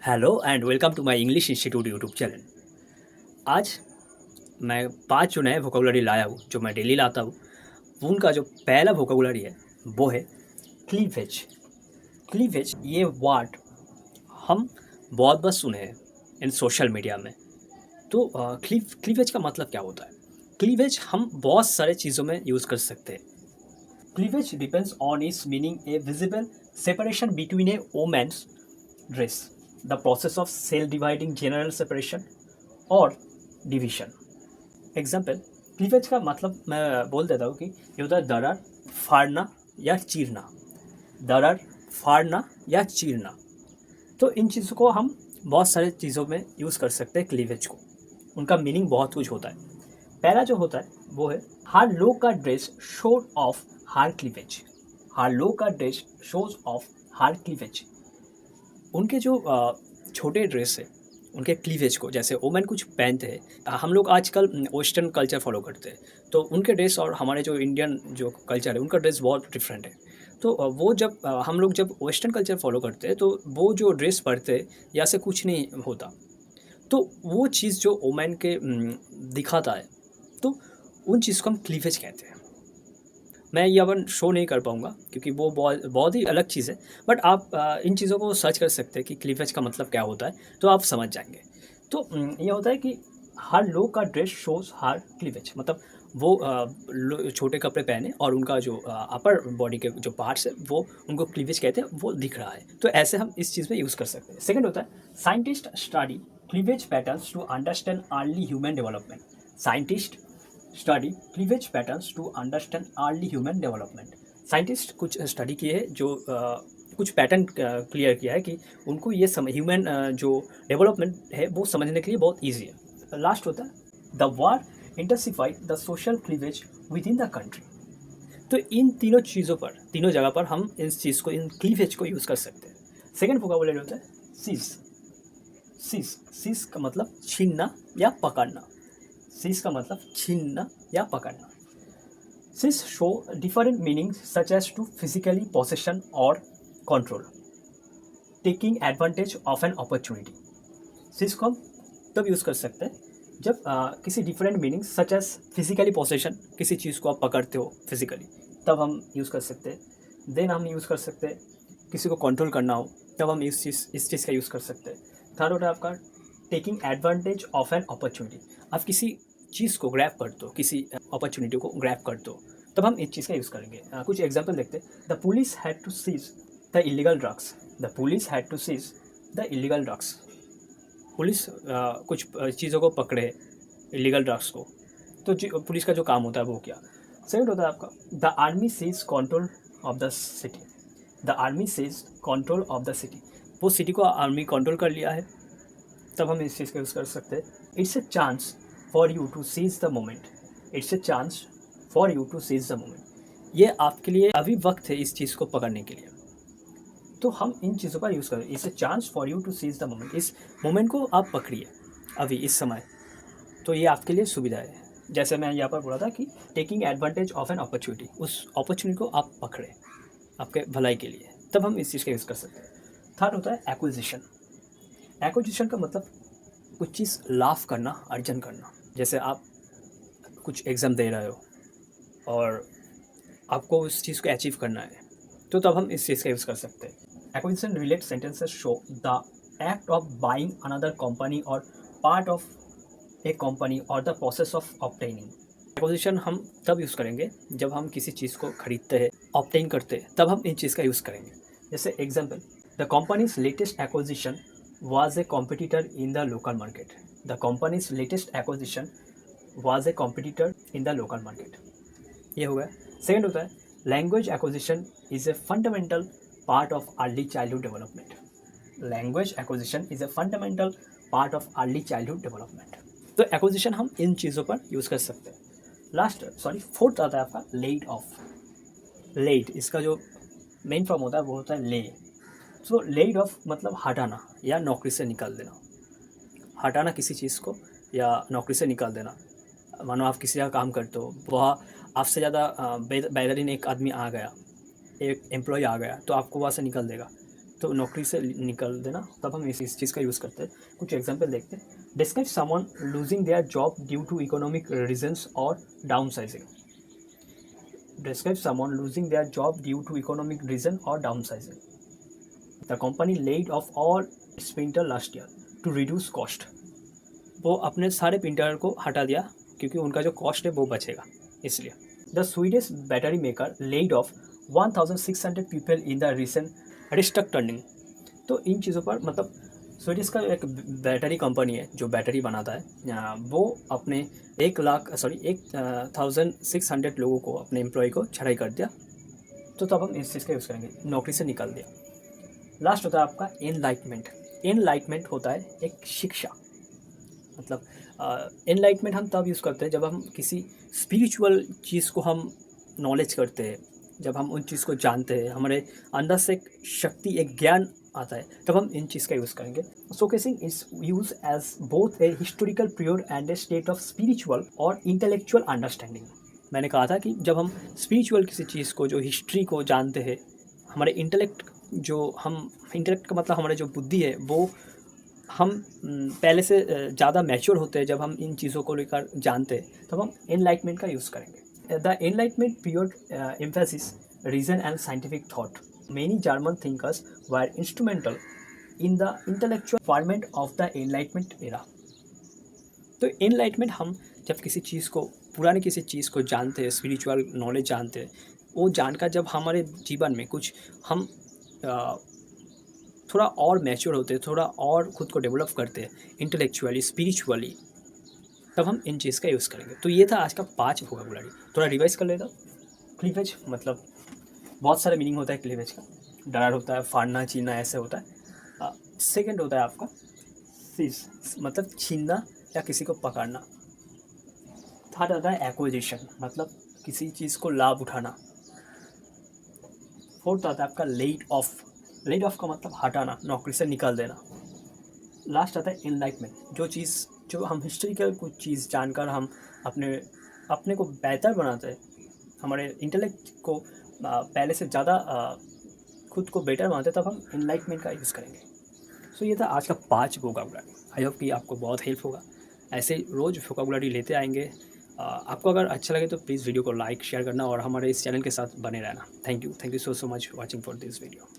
Hello and welcome to my English institute YouTube channel. आज मैं 5 जो नए वोकेबुलरी लाया हूँ, जो मैं डेली लाता हूँ। उनका जो पहला वोकेबुलरी है वो है क्लीवेज। क्लीवेज ये वर्ड हम बहुत बार सुने हैं इन सोशल मीडिया में। तो क्लीवेज का मतलब क्या होता है? क्लीवेज हम बहुत सारे चीज़ों में यूज़ कर सकते हैं। Cleavage depends on it's meaning A visible separation between A women's dress, the process of cell dividing general separation और डिवीजन। एग्जाम्पल, क्लीवेज का मतलब मैं बोल देता हूँ कि ये होता है दरार, फाड़ना या चीरना। दरार, फाड़ना या चीरना। तो इन चीज़ों को हम बहुत सारे चीज़ों में यूज़ कर सकते हैं क्लीवेज को। उनका मीनिंग बहुत कुछ होता है। पहला जो होता है वो है हर लोग का ड्रेस शोज ऑफ हार क्लीवेज। हर लोग का ड्रेस शोज ऑफ हार क्लीवेज। उनके जो छोटे ड्रेस है, उनके क्लीवेज को, जैसे वोमेन कुछ पहनते हैं। हम लोग आजकल वेस्टर्न कल्चर फॉलो करते हैं, तो उनके ड्रेस और हमारे जो इंडियन जो कल्चर है, उनका ड्रेस बहुत डिफरेंट है। तो वो जब हम लोग जब वेस्टर्न कल्चर फॉलो करते हैं, तो वो जो ड्रेस पहनते हैं, या से कुछ नहीं होता। तो वो चीज़ जो वोमेन के दिखाता है, तो उन चीज़ को हम क्लीवेज कहते हैं। मैं ये अपन शो नहीं कर पाऊँगा क्योंकि वो बहुत बहुत ही अलग चीज़ है। बट आप इन चीज़ों को सर्च कर सकते हैं कि क्लीवेज का मतलब क्या होता है, तो आप समझ जाएँगे। तो ये होता है कि हर लोग का ड्रेस शोज़ हर क्लीवेज, मतलब वो छोटे कपड़े पहने और उनका जो अपर बॉडी के जो पार्ट्स है, वो उनको क्लीवेज कहते हैं, वो दिख रहा है। तो ऐसे हम इस चीज़ में यूज़ कर सकते हैं। सेकंड होता है scientist study cleavage patterns to understand early human development. Scientist study cleavage patterns to understand early human development. Scientist कुछ स्टडी किए हैं, जो कुछ पैटर्न क्लियर किया है कि उनको ये ह्यूमन जो डेवलपमेंट है वो समझने के लिए बहुत ईजी है। लास्ट होता है the war intensify the social cleavage within the country. तो इन तीनों चीज़ों पर, तीनों जगह पर हम इस चीज़ को, इन क्लीवेज को यूज़ कर सकते हैं। सेकेंड वोकैबुलरी होता है सीज। सीज सीज का मतलब छीनना या पकड़ना। सीज का मतलब छीनना या पकड़ना। Seize show different meanings such as to physically possession और control, taking advantage of an opportunity. Seize को हम तब यूज़ कर सकते हैं जब किसी different meaning such as physically possession, किसी चीज़ को आप पकड़ते हो फिजिकली, तब हम यूज़ कर सकते हैं। देन हम यूज़ कर सकते हैं किसी को कंट्रोल करना हो, तब हम इस चीज़ का यूज़ कर सकते हैं। थर्ड होता है आपका taking advantage of an opportunity. आप किसी चीज़ को ग्रैब करते हो, किसी अपॉर्चुनिटी को ग्रैब करते हो, तब हम इस चीज़ का यूज़ करेंगे। कुछ एग्जाम्पल देखते हैं। The police had to seize the illegal drugs. The police had to seize the illegal drugs. Police कुछ चीज़ों को पकड़े, इलीगल ड्रग्स को, तो पुलिस का जो काम होता है वो क्या। सेकंड होता है आपका the army seize control of the city. The army seize control of the city. वो सिटी को आर्मी कंट्रोल कर लिया है, तब हम इस चीज़ का यूज़ कर सकते हैं। It's a chance for you to seize the moment. It's a chance for you to seize the moment. ये आपके लिए अभी वक्त है इस चीज़ को पकड़ने के लिए, तो हम इन चीज़ों का यूज़ करें। It's a chance for you to seize the moment. इस मोमेंट को आप पकड़िए अभी इस समय, तो ये आपके लिए सुविधा है। जैसे मैं यहाँ पर बोला था कि taking advantage of an opportunity, उस अपॉर्चुनिटी को आप पकड़े आपके भलाई के लिए, तब हम इस चीज़ का यूज़ कर सकते हैं। थर्ड होता है एक्विजिशन। एक्विजिशन का मतलब कुछ चीज़ लाभ करना, अर्जन करना। जैसे आप कुछ एग्ज़ाम दे रहे हो और आपको उस चीज़ को अचीव करना है, तो तब हम इस चीज़ का यूज़ कर सकते हैं। Acquisition related sentences show the act of buying another company और पार्ट ऑफ ए कंपनी और the process of obtaining. Acquisition हम तब यूज़ करेंगे जब हम किसी चीज़ को खरीदते हैं, ऑब्टेन करते हैं, तब हम इन चीज़ का यूज़ करेंगे। जैसे example, the companies latest acquisition was a competitor in the local market. The company's latest acquisition was a competitor in the local market. ये हो गया। सेकेंड होता है language acquisition is a fundamental part of early childhood development. Language acquisition is a fundamental part of early childhood development. तो acquisition हम इन चीज़ों पर use कर सकते हैं। फोर्थ आता है आपका लेड ऑफ। लेड, इसका जो मेन फॉर्म होता है वो होता है ले। सो लेड ऑफ मतलब हटाना या नौकरी से निकाल देना। हटाना किसी चीज़ को या नौकरी से निकाल देना। मानो आप किसी जगह काम करते हो, वहाँ आपसे ज़्यादा बेहतरीन एक आदमी आ गया, एक एम्प्लॉय आ गया, तो आपको वहाँ से निकाल देगा। तो नौकरी से निकल देना, तब हम इस चीज़ का यूज़ करते हैं। कुछ एग्जांपल देखते हैं। Describe someone losing their job due to economic reasons और downsizing. Describe someone losing their job due to economic reason or downsizing. The company laid off all its printer last year to reduce cost. वो अपने सारे printer को हटा दिया क्योंकि उनका जो कॉस्ट है वो बचेगा इसलिए। The Swedish battery maker laid off 1600 people in the recent restructuring. तो इन चीज़ों पर मतलब स्वीडिश का एक बैटरी कंपनी है जो बैटरी बनाता है, वो अपने 1600 लोगों को, अपने एम्प्लॉय को छटाई कर दिया। तो तब हम इस चीज़ का यूज़ करेंगे, नौकरी से निकाल दिया। लास्ट होता है आपका एनलाइटमेंट। एनलाइटमेंट होता है एक शिक्षा। मतलब एनलाइटमेंट हम तब यूज़ करते हैं जब हम किसी स्पिरिचुअल चीज़ को हम नॉलेज करते हैं, जब हम उन चीज़ को जानते हैं, हमारे अंदर से एक शक्ति, एक ज्ञान आता है, तब हम इन चीज़ का यूज़ करेंगे। Showcasing is use as both a historical period and a state of spiritual और इंटेलेक्चुअल अंडरस्टैंडिंग। मैंने कहा था कि जब हम स्पिरिचुअल किसी चीज़ को, जो हिस्ट्री को जानते हैं, हमारे इंटेलेक्ट का मतलब हमारे जो बुद्धि है वो हम पहले से ज़्यादा मैच्योर होते हैं जब हम इन चीज़ों को लेकर जानते हैं, तब हम एनलाइटमेंट का यूज़ करेंगे। The enlightenment period emphasis reason and scientific thought. Many German thinkers were instrumental in the intellectual formation of the Enlightenment era. तो एनलाइटमेंट हम जब किसी चीज़ को, पुरानी किसी चीज़ को जानते हैं, स्पिरिचुअल नॉलेज जानते हैं, वो जानकर जब हमारे जीवन में कुछ हम थोड़ा और मैच्योर होते हैं, थोड़ा और खुद को डेवलप करते हैं इंटेलेक्चुअली, स्पिरिचुअली, तब हम इन चीज़ का यूज़ करेंगे। तो ये था आज का 5 वोकैबुलरी। थोड़ा रिवाइज कर लेता। क्लीवेज मतलब बहुत सारे मीनिंग होता है क्लीवेज का। डरार होता है, फाड़ना, छीनना, ऐसे होता है। सेकंड होता है आपका सीज, मतलब छीनना या किसी को पकड़ना। थर्ड आता है एक्विजिशन, मतलब किसी चीज़ को लाभ उठाना। फोर्थ आता है आपका लेड ऑफ। लेड ऑफ का मतलब हटाना, नौकरी से निकाल देना। लास्ट आता है एनलाइटमेंट, जो हम हिस्ट्रिकल कुछ चीज़ जानकर हम अपने को बेहतर बनाते हैं, हमारे इंटेलेक्ट को पहले से ज़्यादा खुद को बेटर बनाते, तब हम एनलाइटमेंट का यूज़ करेंगे। सो ये था आज का 5 वोकैबुलरी। आई होप कि आपको बहुत हेल्प होगा। ऐसे रोज़ वोकैबुलरी लेते आएंगे। आपको अगर अच्छा लगे तो प्लीज़ वीडियो को लाइक, शेयर करना और हमारे इस चैनल के साथ बने रहना। Thank you so much watching for this video.